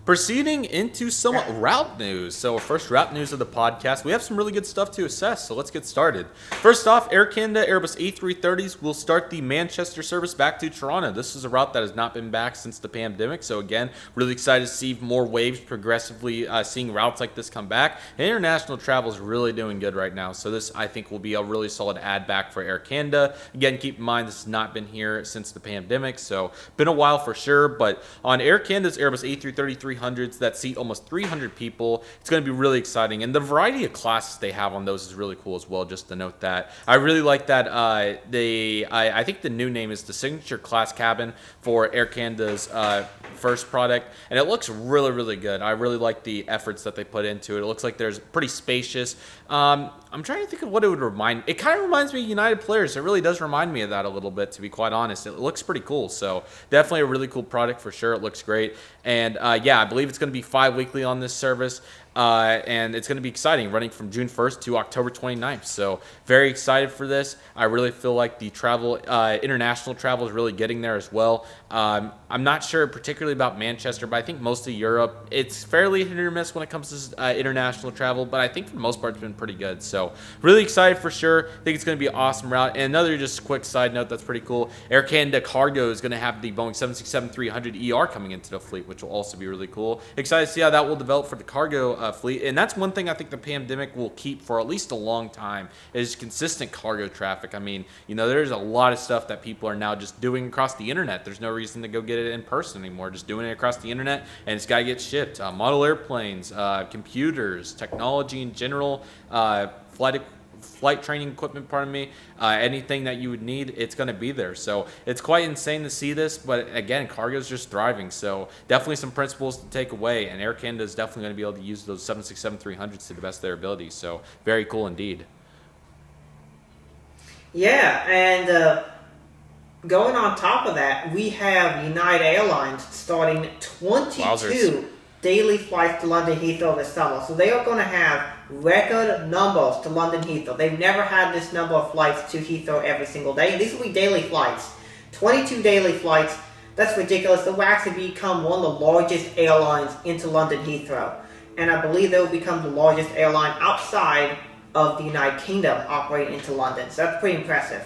Proceeding into some route news. So first route news of the podcast. We have some really good stuff to assess, so let's get started. First off, Air Canada Airbus A330s will start the Manchester service back to Toronto. This is a route that has not been back since the pandemic, so again, really excited to see more waves progressively seeing routes like this come back. And international travel is really doing good right now, so this I think will be a really solid add back for Air Canada. Again, keep in mind this has not been here since the pandemic, so been a while for sure, but on Air Canada's Airbus A330 300s that seat almost 300 people. It's going to be really exciting, and the variety of classes they have on those is really cool as well. Just to note that, I really like that. I think the new name is the Signature Class Cabin for Air Canada's first product, and it looks really, really good. I really like the efforts that they put into it. It looks like there's pretty spacious. I'm trying to think of what it would remind. It kind of reminds me of United Players. It really does remind me of that a little bit, to be quite honest. It looks pretty cool. So definitely a really cool product for sure. It looks great. And yeah, I believe it's going to be 5 weekly on this service. And it's going to be exciting, running from June 1st to October 29th. So very excited for this. I really feel like the travel, international travel is really getting there as well. I'm not sure particularly about Manchester, but I think most of Europe, it's fairly hit or miss when it comes to international travel. But I think for the most part, it's been pretty good. So really excited for sure. I think it's going to be an awesome route. And another just quick side note that's pretty cool. Air Canada Cargo is going to have the Boeing 767-300ER coming into the fleet, which will also be really cool. Excited to see how that will develop for the cargo fleet. And that's one thing I think the pandemic will keep for at least a long time is consistent cargo traffic. I mean, you know, there's a lot of stuff that people are now just doing across the internet. There's no reason to go get it in person anymore. Just doing it across the internet, and it's got to get shipped. Model airplanes, computers, technology in general, flight training equipment, anything that you would need, it's going to be there. So it's quite insane to see this, but again, cargo is just thriving. So definitely some principles to take away, and Air Canada is definitely going to be able to use those 767-300s to the best of their ability. So very cool indeed. Yeah, and going on top of that, we have United Airlines starting 22 Wowzers. Daily flights to London Heathrow this summer. So they are going to have record numbers to London Heathrow. They've never had this number of flights to Heathrow every single day. These will be daily flights. 22 daily flights. That's ridiculous. They will actually become one of the largest airlines into London Heathrow. And I believe they will become the largest airline outside of the United Kingdom operating into London. So that's pretty impressive.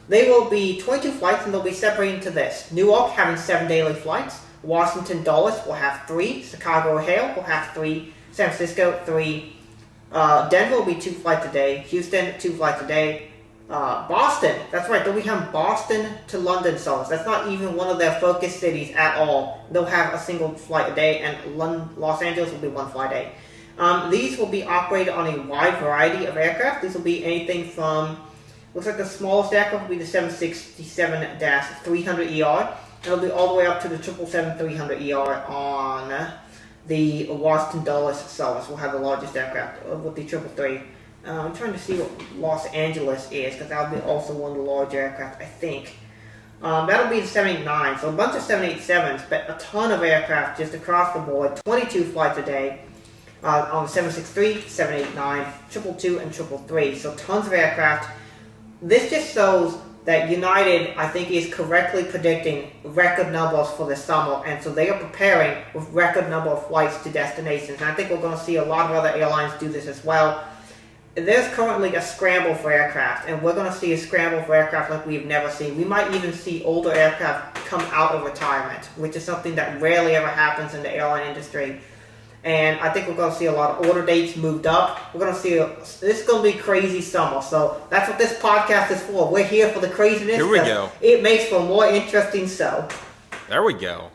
They will be 22 flights, and they'll be separated into this. Newark having 7 daily flights. Washington Dulles will have 3. Chicago O'Hare will have 3. San Francisco 3. Denver will be 2 flights a day. Houston 2 flights a day. Boston, that's right, they'll be having Boston to London service. That's not even one of their focus cities at all. They'll have a single flight a day, and Los Angeles will be 1 flight a day. These will be operated on a wide variety of aircraft. These will be anything from, looks like the smallest aircraft will be the 767-300ER. It'll be all the way up to the 777-300ER on the Washington Dulles service. We'll have the largest aircraft with the 333. I'm trying to see what Los Angeles is, because that'll be also one of the larger aircraft, I think. That'll be the 789, so a bunch of 787s, but a ton of aircraft just across the board. 22 flights a day on the 763, 789, 222, and 333. So tons of aircraft. This just shows that United, I think, is correctly predicting record numbers for the summer, and so they are preparing with record number of flights to destinations. And I think we're going to see a lot of other airlines do this as well. There's currently a scramble for aircraft, and we're going to see a scramble for aircraft like we've never seen. We might even see older aircraft come out of retirement, which is something that rarely ever happens in the airline industry. And I think we're going to see a lot of order dates moved up. We're going to see, this is going to be crazy summer. So that's what this podcast is for. We're here for the craziness. Here we go. It makes for a more interesting show. There we go.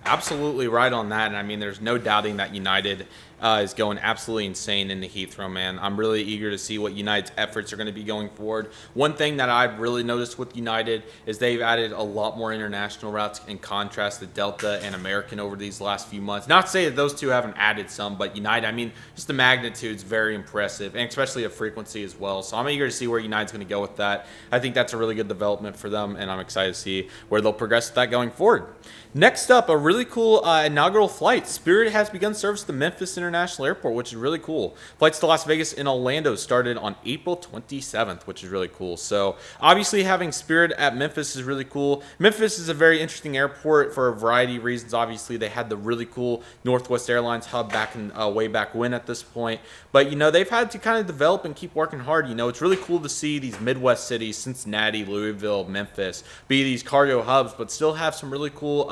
Absolutely right on that. And I mean, there's no doubting that United is going absolutely insane in the Heathrow, man. I'm really eager to see what United's efforts are going to be going forward. One thing that I've really noticed with United is they've added a lot more international routes in contrast to Delta and American over these last few months. Not to say that those two haven't added some, but United, I mean, just the magnitude's very impressive, and especially the frequency as well. So I'm eager to see where United's going to go with that. I think that's a really good development for them, and I'm excited to see where they'll progress with that going forward. Next up, a really cool inaugural flight. Spirit has begun service to Memphis International International Airport, which is really cool. Flights to Las Vegas and Orlando started on April 27th, which is really cool. So obviously having Spirit at Memphis is really cool. Memphis is a very interesting airport for a variety of reasons. Obviously, they had the really cool Northwest Airlines hub back in way back when at this point. But, they've had to kind of develop and keep working hard. It's really cool to see these Midwest cities, Cincinnati, Louisville, Memphis, be these cargo hubs, but still have some really cool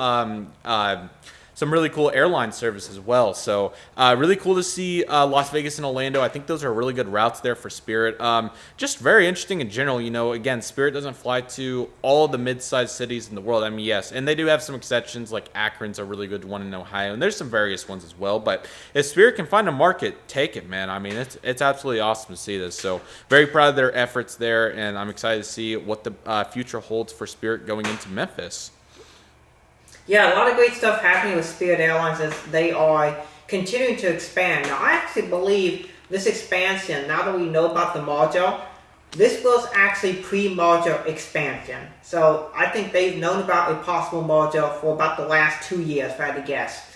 airline service as well. So really cool to see Las Vegas and Orlando. I think those are really good routes there for Spirit. Just very interesting in general. Again, Spirit doesn't fly to all the mid-sized cities in the world. I mean, yes, and they do have some exceptions, like Akron's a really good one in Ohio, and there's some various ones as well. But if Spirit can find a market, take it, man. I mean, it's absolutely awesome to see this. So very proud of their efforts there, and I'm excited to see what the future holds for Spirit going into Memphis. Yeah, a lot of great stuff happening with Spirit Airlines as they are continuing to expand. Now, I actually believe this expansion, now that we know about the merger, this was actually pre-merger expansion. So I think they've known about a possible merger for about the last 2 years, if I had to guess.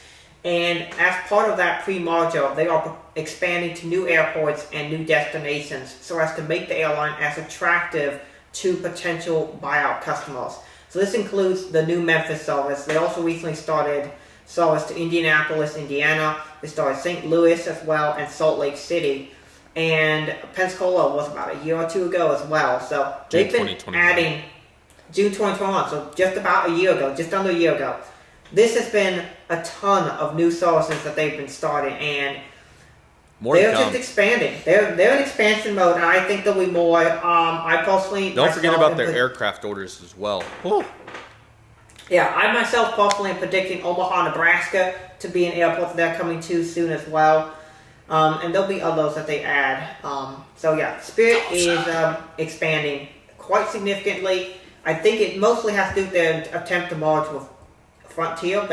And as part of that pre-merger, they are expanding to new airports and new destinations so as to make the airline as attractive to potential buyout customers. So this includes the new Memphis service. They also recently started service to Indianapolis, Indiana. They started St. Louis as well, and Salt Lake City. And Pensacola was about a year or two ago as well. So they've been adding June 2021, so just about a year ago, just under a year ago. This has been a ton of new services that they've been starting, and they're just expanding. They're in expansion mode, and I think there'll be more. I personally don't forget about their aircraft orders as well. Ooh. Yeah, I myself personally am predicting Omaha, Nebraska to be an airport that they're coming to soon as well, and there'll be others that they add. So yeah, Spirit is expanding quite significantly. I think it mostly has to do with their attempt to merge with Frontier,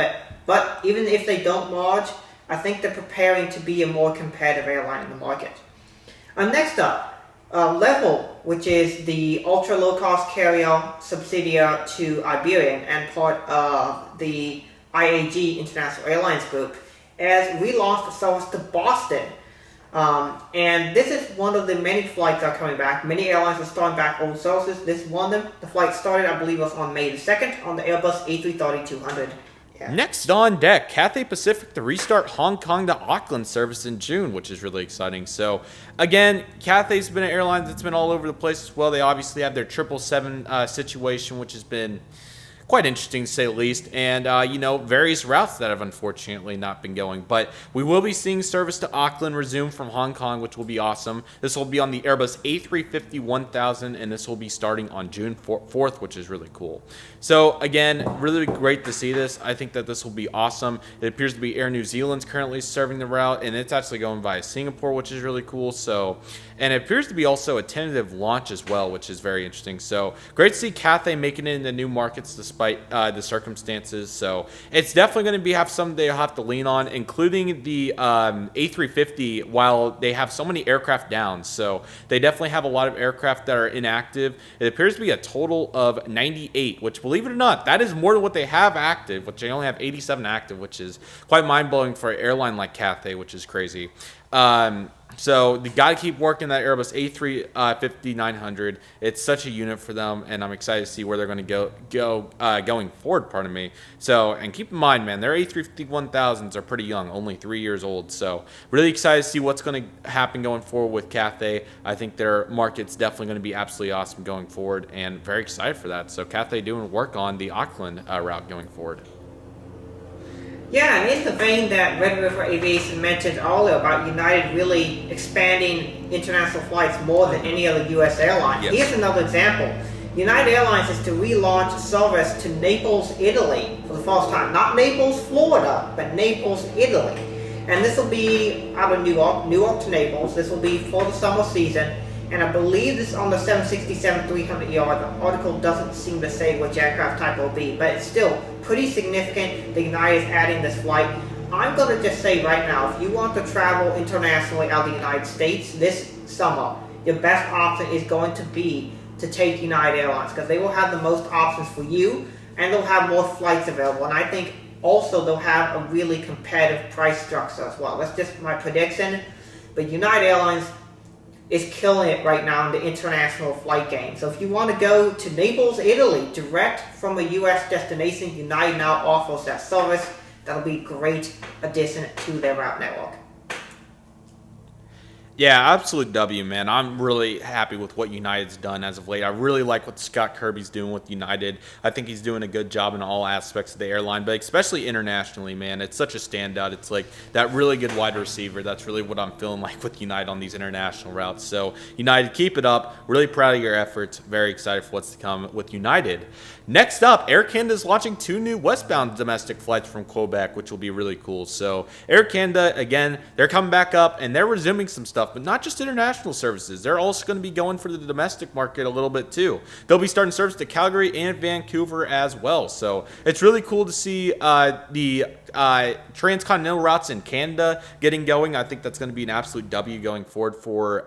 but even if they don't merge, I think they're preparing to be a more competitive airline in the market. Next up, Level, which is the ultra low-cost carrier subsidiary to Aviation and part of the IAG International Airlines Group, has relaunched a service to Boston. And this is one of the many flights that are coming back. Many airlines are starting back old services. This is one of them. The flight started, I believe, was on May the 2nd on the Airbus A330-200. Yeah. Next on deck, Cathay Pacific to restart Hong Kong to Auckland service in June, which is really exciting. So, again, Cathay's been an airline that's been all over the place as well. They obviously have their 777 situation, which has been quite interesting to say the least, and various routes that have unfortunately not been going. But we will be seeing service to Auckland resume from Hong Kong, which will be awesome. This will be on the Airbus A350-1000, and this will be starting on June 4th, which is really cool. So again, really great to see this. I think that this will be awesome. It appears to be Air New Zealand's currently serving the route, and it's actually going via Singapore, which is really cool. So, and it appears to be also a tentative launch as well, which is very interesting. So great to see Cathay making it into new markets despite the circumstances. So it's definitely going to have some they'll have to lean on, including the A350, while they have so many aircraft down. So they definitely have a lot of aircraft that are inactive. It appears to be a total of 98, which, believe it or not, that is more than what they have active, which they only have 87 active, which is quite mind-blowing for an airline like Cathay, which is crazy. So they got to keep working that Airbus A350-900. It's such a unit for them, and I'm excited to see where they're going to go going forward. Pardon me. So, and keep in mind, man, their A350-1000s are pretty young, only 3 years old. So, really excited to see what's going to happen going forward with Cathay. I think their market's definitely going to be absolutely awesome going forward, and very excited for that. So, Cathay doing work on the Auckland route going forward. Yeah, and in the vein that Red River Aviation mentioned earlier about United really expanding international flights more than any other U.S. airline, yes. Here's another example. United Airlines is to relaunch service to Naples, Italy for the first time. Not Naples, Florida, but Naples, Italy. And this will be out of Newark to Naples. This will be for the summer season. And I believe this is on the 767-300ER. The article doesn't seem to say which aircraft type it will be, but it's still pretty significant that United is adding this flight. I'm going to just say right now, if you want to travel internationally out of the United States this summer, your best option is going to be to take United Airlines, because they will have the most options for you, and they'll have more flights available. And I think Also, they'll have a really competitive price structure as well. That's just my prediction. But United Airlines is killing it right now in the international flight game. So if you want to go to Naples, Italy, direct from a U.S. destination, United now offers that service. That'll be a great addition to their route network. Yeah, absolute W, man. I'm really happy with what United's done as of late. I really like what Scott Kirby's doing with United. I think he's doing a good job in all aspects of the airline, but especially internationally, man. It's such a standout. It's like that really good wide receiver. That's really what I'm feeling like with United on these international routes. So, United, keep it up. Really proud of your efforts. Very excited for what's to come with United. Next up, Air Canada is launching 2 new westbound domestic flights from Quebec, which will be really cool. So, Air Canada, again, they're coming back up and they're resuming some stuff, but not just international services. They're also going to be going for the domestic market a little bit too. They'll be starting service to Calgary and Vancouver as well. So it's really cool to see the transcontinental routes in Canada getting going. I think that's going to be an absolute W going forward for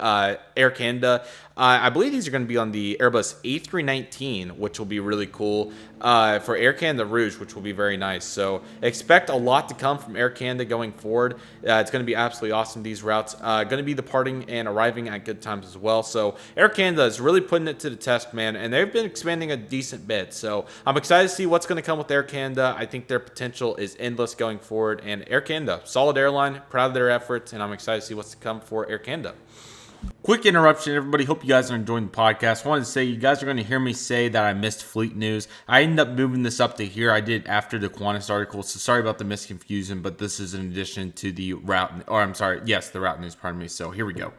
Air Canada. I believe these are going to be on the Airbus A319, which will be really cool for Air Canada Rouge, which will be very nice. So expect a lot to come from Air Canada going forward. It's going to be absolutely awesome. These routes going to be departing and arriving at good times as well. So Air Canada is really putting it to the test, man, and they've been expanding a decent bit. So I'm excited to see what's going to come with Air Canada. I think their potential is endless going forward. And Air Canada, solid airline, proud of their efforts, and I'm excited to see what's to come for Air Canada. Quick interruption, everybody. Hope you guys are enjoying the podcast. I wanted to say you guys are going to hear me say that I missed fleet news. I ended up moving this up to here. I did after the Qantas article, so sorry about the misconfusion, but this is in addition to the route, or I'm sorry, yes, the route news, pardon me. So here we go.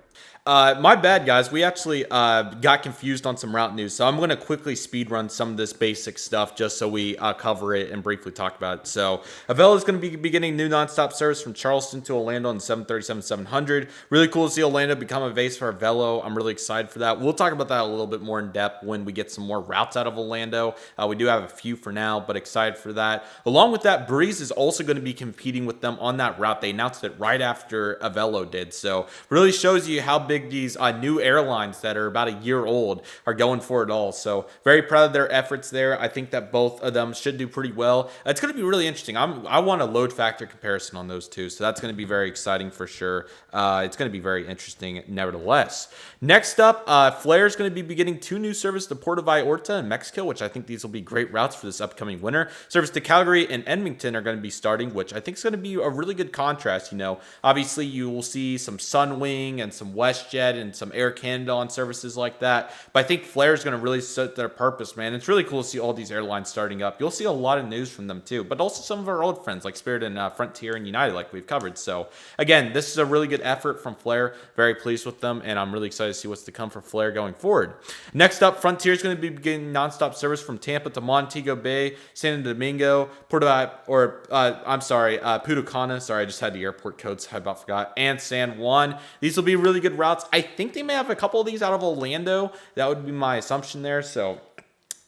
My bad, guys. We actually got confused on some route news, so I'm going to quickly speed run some of this basic stuff just so we cover it and briefly talk about it. So, Avelo is going to be beginning new nonstop service from Charleston to Orlando on the 737-700. Really cool to see Orlando become a base for Avelo. I'm really excited for that. We'll talk about that a little bit more in depth when we get some more routes out of Orlando. We do have a few for now, but excited for that. Along with that, Breeze is also going to be competing with them on that route. They announced it right after Avelo did, so really shows you how big these new airlines that are about a year old are going for it all. So very proud of their efforts there. I think that both of them should do pretty well. It's going to be really interesting. I want a load factor comparison on those two, so that's going to be very exciting for sure. It's going to be very interesting nevertheless. Next up, Flair is going to be beginning 2 new services to Puerto Vallarta in Mexico, which I think these will be great routes for this upcoming winter. Service to Calgary and Edmonton are going to be starting, which I think is going to be a really good contrast. You know, obviously you will see some Sunwing and some WestJet and some Air Canada on services like that, but I think Flair is going to really set their purpose, man. It's really cool to see all these airlines starting up. You'll see a lot of news from them too, but also some of our old friends like Spirit and Frontier and United, like we've covered. So again, this is a really good effort from Flair. Very pleased with them, and I'm really excited to see what's to come for Flair going forward. Next up, Frontier is going to be beginning nonstop service from Tampa to Montego Bay, San Domingo, Punta Cana. Sorry, I just had the airport codes. I about forgot. And San Juan. These will be really good routes. I think they may have a couple of these out of Orlando. That would be my assumption there. So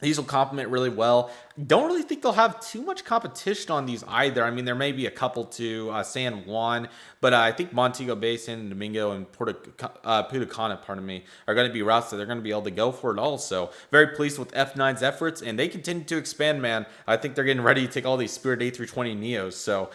these will complement really well. Don't really think they'll have too much competition on these either. I mean, there may be a couple to San Juan, but I think Montego Bay, San Domingo, and Punta Cana, are going to be routes that they're going to be able to go for it all. So very pleased with F9's efforts, and they continue to expand, man. I think they're getting ready to take all these Spirit A320 Neos, so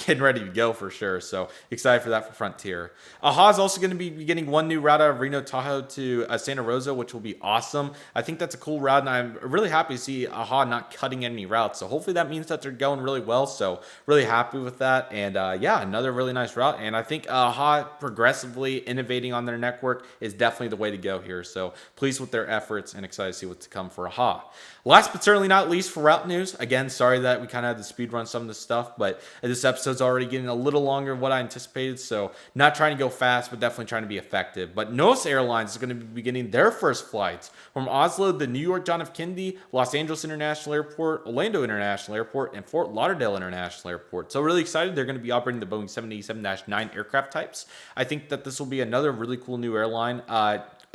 getting ready to go for sure. So excited for that for Frontier. AHA is also going to be beginning 1 new route out of Reno Tahoe to Santa Rosa, which will be awesome. I think that's a cool route, and I'm really happy to see AHA not cutting any routes. So hopefully that means that they're going really well. So really happy with that. And yeah, another really nice route. And I think AHA progressively innovating on their network is definitely the way to go here. So pleased with their efforts and excited to see what's to come for AHA. Last but certainly not least for route news. Again, sorry that we kind of had to speed run some of this stuff, but this episode's already getting a little longer than what I anticipated. So not trying to go fast, but definitely trying to be effective. But Norse Airlines is going to be beginning their first flights from Oslo to New York John F. Kennedy, Los Angeles International Airport, Orlando International Airport, and Fort Lauderdale International Airport. So really excited. They're going to be operating the Boeing 787-9 aircraft types. I think that this will be another really cool new airline.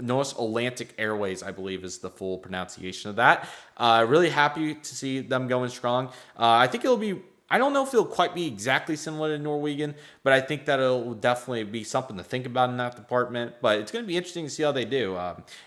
North Atlantic Airways, I believe, is the full pronunciation of that. Really happy to see them going strong. I think it'll be I don't know if it'll quite be exactly similar to Norwegian, but I think that it'll definitely be something to think about in that department. But it's going to be interesting to see how they do.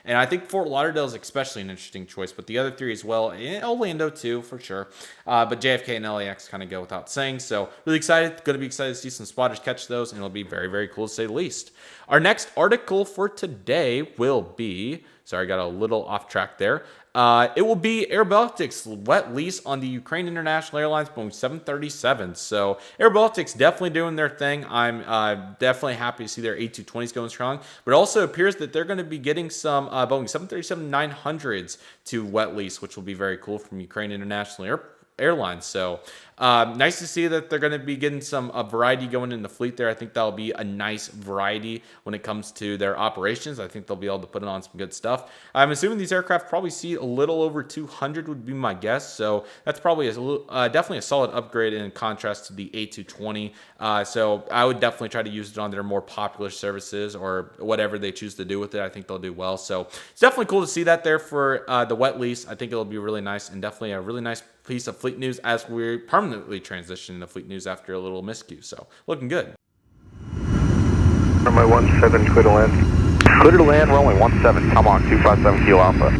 And I think Fort Lauderdale is especially an interesting choice, but the other three as well. And Orlando too, for sure. But JFK and LAX kind of go without saying. So really excited. Going to be excited to see some spotters catch those, and it'll be very, very cool to say the least. Our next article for today will be, sorry, I got a little off track there. It will be Airbaltics wet lease on the Ukraine International Airlines Boeing 737. So Airbaltics definitely doing their thing. I'm definitely happy to see their A220s going strong. But it also appears that they're going to be getting some Boeing 737-900s to wet lease, which will be very cool from Ukraine International Airlines. So nice to see that they're going to be getting some variety going in the fleet there. I think that'll be a nice variety when it comes to their operations. I think they'll be able to put on some good stuff. I'm assuming these aircraft probably see a little over 200 would be my guess. So that's probably definitely a solid upgrade in contrast to the A220. So I would definitely try to use it on their more popular services or whatever they choose to do with it. I think they'll do well. So it's definitely cool to see that there for the wet lease. I think it'll be really nice and definitely a really nice piece of fleet news as we're permanently transitioning to fleet news after a little miscue. So looking good. Runway 17, clear to land. Clear to land, runway 17, come on, 257 Kilo Alpha.